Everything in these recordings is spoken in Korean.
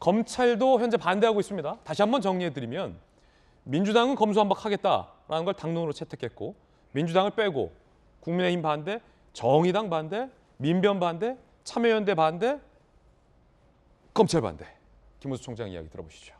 검찰도 현재 반대하고 있습니다. 다시 한번 정리해드리면 민주당은 검수완박하겠다라는 걸 당론으로 채택했고 민주당을 빼고 국민의힘 반대, 정의당 반대, 민변 반대, 참여연대 반대, 검찰 반대. 김우수 총장 이야기 들어보시죠.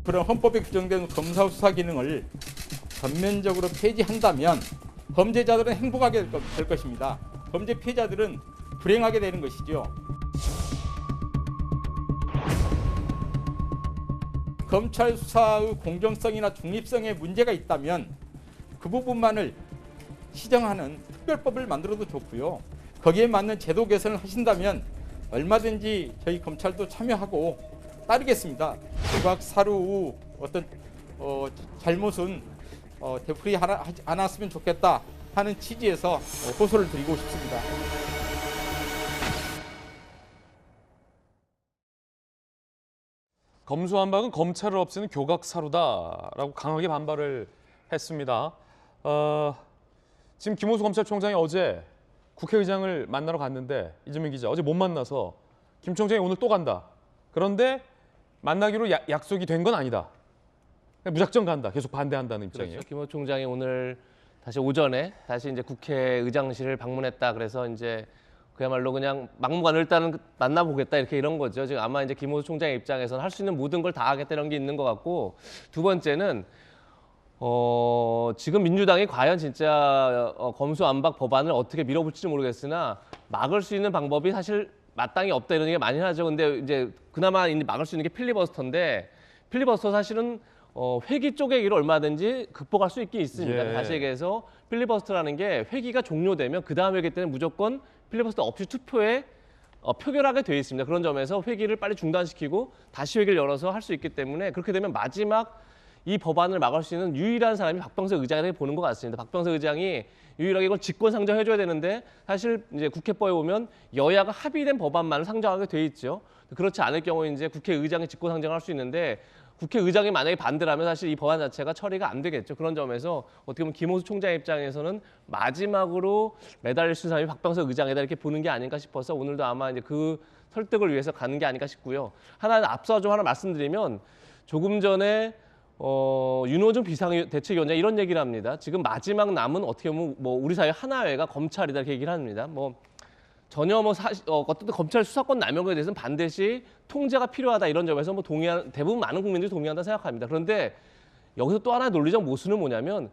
그런 헌법에 규정된 검사 수사 기능을 전면적으로 폐지한다면 범죄자들은 행복하게 될 것입니다. 범죄 피해자들은 불행하게 되는 것이죠. 검찰 수사의 공정성이나 중립성에 문제가 있다면 그 부분만을 시정하는 특별법을 만들어도 좋고요. 거기에 맞는 제도 개선을 하신다면 얼마든지 저희 검찰도 참여하고 따르겠습니다. 조각 사루 어떤 잘못은 되풀이하지 않았으면 좋겠다 하는 취지에서 호소를 드리고 싶습니다. 검수완박은 검찰을 없애는 교각사루다라고 강하게 반발을 했습니다. 지금 김호수 검찰총장이 어제 국회의장을 만나러 갔는데 이재명 기자 어제 못 만나서 김 총장이 오늘 또 간다. 그런데 만나기로 약속이 된 건 아니다. 무작정 간다. 계속 반대한다는 입장이에요. 그렇죠. 김 총장이 오늘 다시 오전에 다시 이제 국회의장실을 방문했다. 그래서 이제 그야말로 그냥 막무가내로 일단은 만나보겠다 이렇게 이런 거죠. 지금 아마 이제 김호수 총장의 입장에서는 할 수 있는 모든 걸 다 하겠다는 게 있는 것 같고, 두 번째는 지금 민주당이 과연 진짜 검수완박 법안을 어떻게 밀어붙일지 모르겠으나 막을 수 있는 방법이 사실 마땅히 없다 이런 얘기 많이 하죠. 근데 이제 그나마 막을 수 있는 게 필리버스터인데 필리버스터 사실은 회기 쪼개기로 얼마든지 극복할 수 있긴 있습니다. 예. 다시 얘기해서 필리버스터라는 게 회기가 종료되면 그 다음 회기 때는 무조건 필리버스터 없이 투표에 표결하게 돼 있습니다. 그런 점에서 회기를 빨리 중단시키고 다시 회기를 열어서 할 수 있기 때문에 그렇게 되면 마지막 이 법안을 막을 수 있는 유일한 사람이 박병석 의장이라고 보는 것 같습니다. 박병석 의장이 유일하게 이걸 직권 상정해줘야 되는데 사실 이제 국회법에 보면 여야가 합의된 법안만을 상정하게 돼 있죠. 그렇지 않을 경우 이제 국회의장이 직권 상정할 수 있는데 국회의장이 만약에 반대를 하면 사실 이 법안 자체가 처리가 안 되겠죠. 그런 점에서 어떻게 보면 김호수 총장 입장에서는 마지막으로 매달릴 수 있는 사람이 박병석 의장이다 이렇게 보는 게 아닌가 싶어서 오늘도 아마 이제 그 설득을 위해서 가는 게 아닌가 싶고요. 앞서 좀 하나 말씀드리면 조금 전에 윤호중 비상대책위원장 이런 얘기를 합니다. 지금 마지막 남은 어떻게 보면 우리 사회 하나회가 검찰이다 이렇게 얘기를 합니다. 전혀 어떤 검찰 수사권 남용에 대해서는 반드시 통제가 필요하다 이런 점에서 대부분 많은 국민들이 동의한다 생각합니다. 그런데 여기서 또 하나의 논리적 모순은 뭐냐면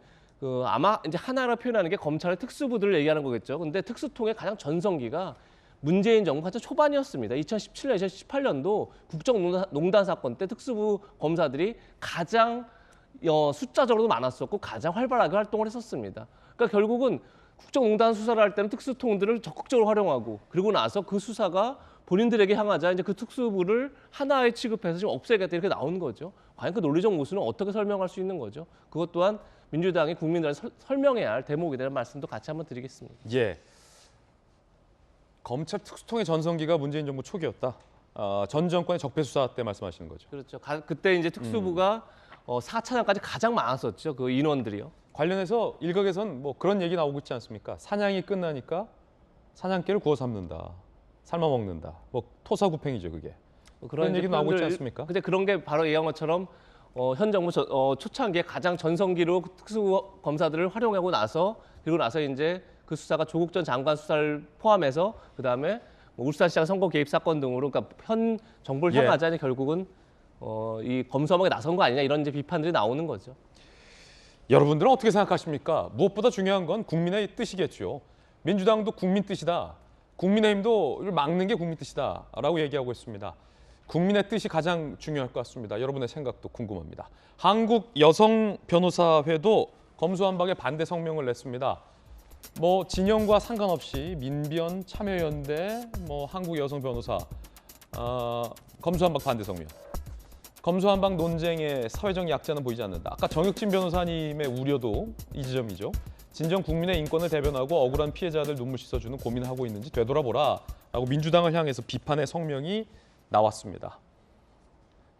아마 이제 하나로 표현하는 게 검찰의 특수부들을 얘기하는 거겠죠. 근데 특수통의 가장 전성기가 문재인 정부 한참 초반이었습니다. 2017년, 2018년도 국정농단 사건 때 특수부 검사들이 가장 숫자적으로도 많았었고 가장 활발하게 활동을 했었습니다. 그러니까 결국은 국정농단 수사를 할 때는 특수통들을 적극적으로 활용하고 그리고 나서 그 수사가 본인들에게 향하자 이제 그 특수부를 하나에 취급해서 지금 없애겠다 이렇게 나오는 거죠. 과연 그 논리적 모순은 어떻게 설명할 수 있는 거죠? 그것 또한 민주당이 국민들한테 설명해야 할 대목에 대한 말씀도 같이 한번 드리겠습니다. 예. 검찰 특수통의 전성기가 문재인 정부 초기였다. 전 정권의 적폐 수사 때 말씀하시는 거죠. 그렇죠. 그때 이제 특수부가 4차장까지 가장 많았었죠. 그 인원들이요. 관련해서 일각에선 그런 얘기 나오고 있지 않습니까? 사냥이 끝나니까 사냥개를 구워 삶는다. 삶아 먹는다. 토사구팽이죠, 그게. 그런 얘기 나오고 있지 않습니까? 근데 그런 게 바로 얘기한 것처럼 현 정부 초창기에 가장 전성기로 특수 검사들을 활용하고 나서 그리고 나서 이제 그 수사가 조국 전 장관 수사를 포함해서 그다음에 울산시장 선거 개입 사건 등으로 그러니까 현 정부를 향하자 결국은 이 검수완박에 나선 거 아니냐 이런 이제 비판들이 나오는 거죠. 여러분들은 어떻게 생각하십니까? 무엇보다 중요한 건 국민의 뜻이겠죠. 민주당도 국민 뜻이다. 국민의힘도 이걸 막는 게 국민 뜻이다라고 얘기하고 있습니다. 국민의 뜻이 가장 중요할 것 같습니다. 여러분의 생각도 궁금합니다. 한국여성변호사회도 검수완박에 반대 성명을 냈습니다. 진영과 상관없이 민변, 참여연대, 한국여성변호사 검수완박 반대 성명. 검수완박 논쟁의 사회적 약자는 보이지 않는다. 아까 정혁진 변호사님의 우려도 이 지점이죠. 진정 국민의 인권을 대변하고 억울한 피해자들 눈물 씻어주는 고민을 하고 있는지 되돌아보라 라고 민주당을 향해서 비판의 성명이 나왔습니다.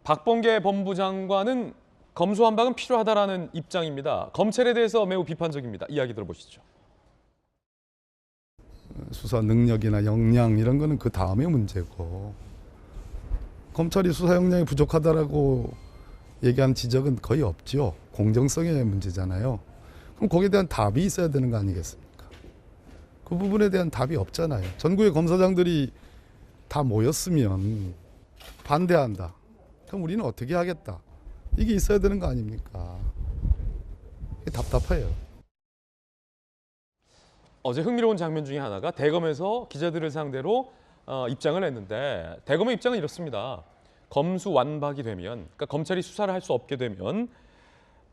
박범계 법무부 장관은 검수완박은 필요하다라는 입장입니다. 검찰에 대해서 매우 비판적입니다. 이야기 들어보시죠. 수사 능력이나 역량 이런 거는 그 다음의 문제고, 검찰이 수사 역량이 부족하다라고 얘기한 지적은 거의 없죠. 공정성의 문제잖아요. 그럼 거기에 대한 답이 있어야 되는 거 아니겠습니까? 그 부분에 대한 답이 없잖아요. 전국의 검사장들이 다 모였으면 반대한다. 그럼 우리는 어떻게 하겠다. 이게 있어야 되는 거 아닙니까? 이게 답답해요. 어제 흥미로운 장면 중에 하나가 대검에서 기자들을 상대로 입장을 냈는데, 대검의 입장은 이렇습니다. 검수완박이 되면, 그러니까 검찰이 수사를 할 수 없게 되면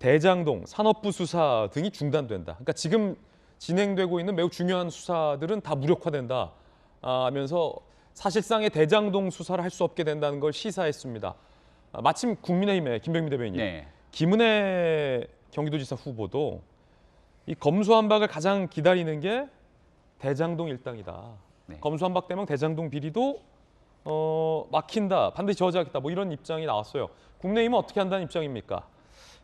대장동, 산업부 수사 등이 중단된다. 그러니까 지금 진행되고 있는 매우 중요한 수사들은 다 무력화된다 하면서 사실상의 대장동 수사를 할 수 없게 된다는 걸 시사했습니다. 마침 국민의힘의 김병민 대변인님, 네. 김은혜 경기도지사 후보도 이 검수완박을 가장 기다리는 게 대장동 일당이다. 네. 검수완박 되면 대장동 비리도 막힌다, 반드시 저지하겠다, 뭐 이런 입장이 나왔어요. 국민의힘은 어떻게 한다는 입장입니까?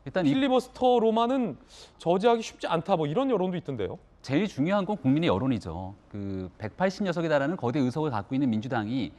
일단 필리버스터로만은 저지하기 쉽지 않다, 뭐 이런 여론도 있던데요. 제일 중요한 건 국민의 여론이죠. 그 180여석에 달하는 거대 의석을 갖고 있는 민주당이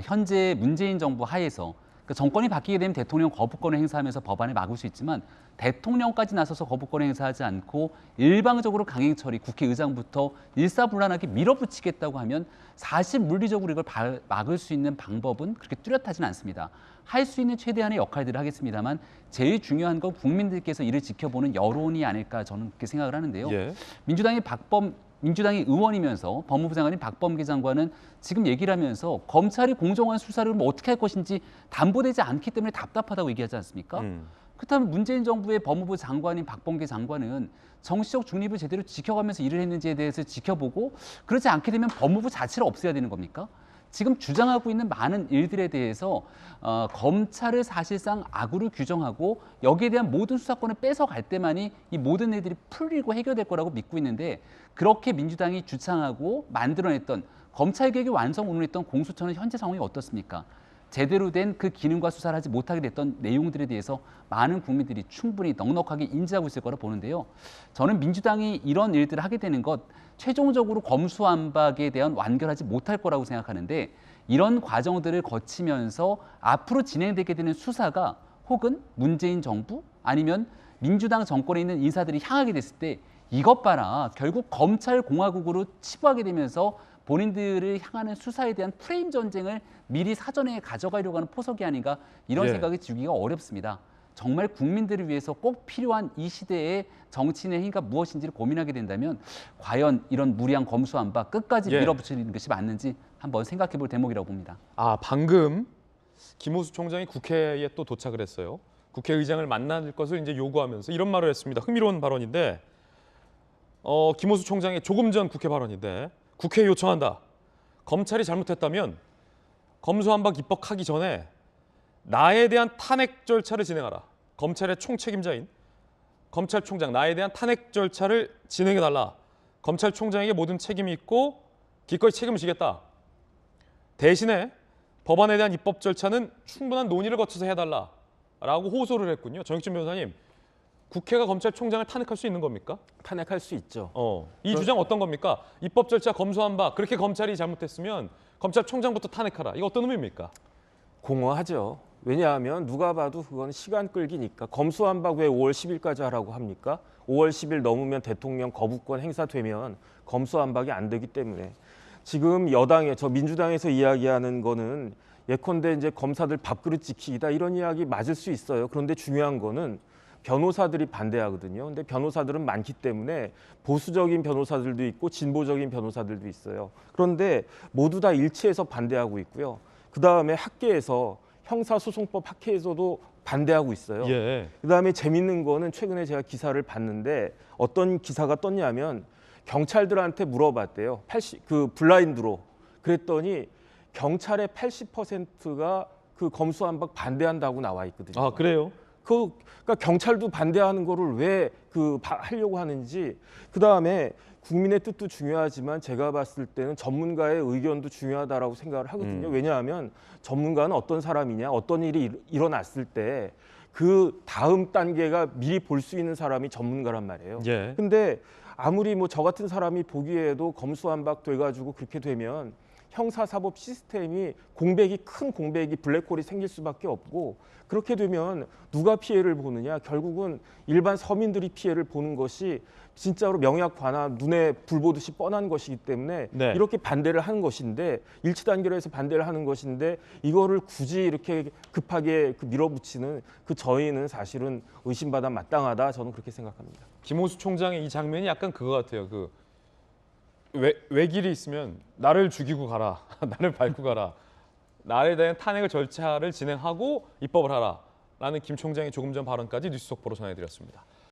현재 문재인 정부 하에서 그 정권이 바뀌게 되면 대통령 거부권을 행사하면서 법안을 막을 수 있지만 대통령까지 나서서 거부권을 행사하지 않고 일방적으로 강행 처리, 국회의장부터 일사불란하게 밀어붙이겠다고 하면 사실 물리적으로 이걸 막을 수 있는 방법은 그렇게 뚜렷하지는 않습니다. 할 수 있는 최대한의 역할들을 하겠습니다만 제일 중요한 건 국민들께서 이를 지켜보는 여론이 아닐까 저는 그렇게 생각을 하는데요. 예. 민주당이 의원이면서 법무부 장관인 박범계 장관은 지금 얘기를 하면서 검찰이 공정한 수사를 뭐 어떻게 할 것인지 담보되지 않기 때문에 답답하다고 얘기하지 않습니까? 그렇다면 문재인 정부의 법무부 장관인 박범계 장관은 정치적 중립을 제대로 지켜가면서 일을 했는지에 대해서 지켜보고, 그렇지 않게 되면 법무부 자체를 없애야 되는 겁니까? 지금 주장하고 있는 많은 일들에 대해서 검찰을 사실상 악으로 규정하고 여기에 대한 모든 수사권을 뺏어갈 때만이 이 모든 일들이 풀리고 해결될 거라고 믿고 있는데, 그렇게 민주당이 주창하고 만들어냈던 검찰개혁의 완성 운운했던 공수처는 현재 상황이 어떻습니까? 제대로 된 그 기능과 수사를 하지 못하게 됐던 내용들에 대해서 많은 국민들이 충분히 넉넉하게 인지하고 있을 거라 보는데요. 저는 민주당이 이런 일들을 하게 되는 것, 최종적으로 검수완박에 대한 완결하지 못할 거라고 생각하는데, 이런 과정들을 거치면서 앞으로 진행되게 되는 수사가 혹은 문재인 정부 아니면 민주당 정권에 있는 인사들이 향하게 됐을 때 이것 봐라, 결국 검찰공화국으로 치부하게 되면서 본인들을 향하는 수사에 대한 프레임 전쟁을 미리 사전에 가져가려고 하는 포석이 아닌가, 이런 예. 생각이 들기가 어렵습니다. 정말 국민들을 위해서 꼭 필요한 이 시대의 정치인의 행위가 무엇인지를 고민하게 된다면 과연 이런 무리한 검수완박 끝까지 예. 밀어붙이는 것이 맞는지 한번 생각해 볼 대목이라고 봅니다. 방금 김호수 총장이 국회에 또 도착을 했어요. 국회의장을 만날 것을 이제 요구하면서 이런 말을 했습니다. 흥미로운 발언인데, 김호수 총장의 조금 전 국회 발언인데, 국회에 요청한다. 검찰이 잘못했다면 검수완박 입법하기 전에 나에 대한 탄핵 절차를 진행하라. 검찰의 총책임자인 검찰총장, 나에 대한 탄핵 절차를 진행해달라. 검찰총장에게 모든 책임이 있고 기꺼이 책임을 지겠다. 대신에 법안에 대한 입법 절차는 충분한 논의를 거쳐서 해달라라고 호소를 했군요. 정익진 변호사님, 국회가 검찰총장을 탄핵할 수 있는 겁니까? 탄핵할 수 있죠. 이 주장 어떤 겁니까? 입법 절차 검수완박, 그렇게 검찰이 잘못했으면 검찰총장부터 탄핵하라. 이거 어떤 의미입니까? 공허하죠. 왜냐하면 누가 봐도 그건 시간 끌기니까. 검수완박 왜 5월 10일까지 하라고 합니까? 5월 10일 넘으면 대통령 거부권 행사되면 검수완박이 안 되기 때문에. 지금 여당에, 저 민주당에서 이야기하는 거는 예컨대 이제 검사들 밥그릇 지키기다, 이런 이야기 맞을 수 있어요. 그런데 중요한 거는 변호사들이 반대하거든요. 근데 변호사들은 많기 때문에 보수적인 변호사들도 있고 진보적인 변호사들도 있어요. 그런데 모두 다 일치해서 반대하고 있고요. 그다음에 학계에서 형사소송법 학회에서도 반대하고 있어요. 예. 그다음에 재밌는 거는 최근에 제가 기사를 봤는데, 어떤 기사가 떴냐면 경찰들한테 물어봤대요. 블라인드로. 그랬더니 경찰의 80%가 그 검수완박 반대한다고 나와 있거든요. 아, 그래요? 그러니까 경찰도 반대하는 거를 왜 하려고 하는지. 그다음에 국민의 뜻도 중요하지만 제가 봤을 때는 전문가의 의견도 중요하다라고 생각을 하거든요. 왜냐하면 전문가는 어떤 사람이냐, 어떤 일이 일어났을 때 그 다음 단계가 미리 볼 수 있는 사람이 전문가란 말이에요. 예. 근데 아무리 뭐 저 같은 사람이 보기에도 검수완박 돼가지고 그렇게 되면 형사사법 시스템이 큰 공백이 블랙홀이 생길 수밖에 없고, 그렇게 되면 누가 피해를 보느냐, 결국은 일반 서민들이 피해를 보는 것이 진짜로 명약관화 눈에 불 보듯이 뻔한 것이기 때문에 네. 이렇게 반대를 하는 것인데, 일치 단계로 해서 반대를 하는 것인데, 이거를 굳이 이렇게 급하게 밀어붙이는 그 저희는 사실은 의심받아 마땅하다, 저는 그렇게 생각합니다. 김호수 총장의 이 장면이 약간 그거 같아요. 그 외길이 있으면 나를 죽이고 가라, 나를 밟고 가라, 나에 대한 탄핵의 절차를 진행하고 입법을 하라라는 김 총장의 조금 전 발언까지 뉴스 속보로 전해드렸습니다.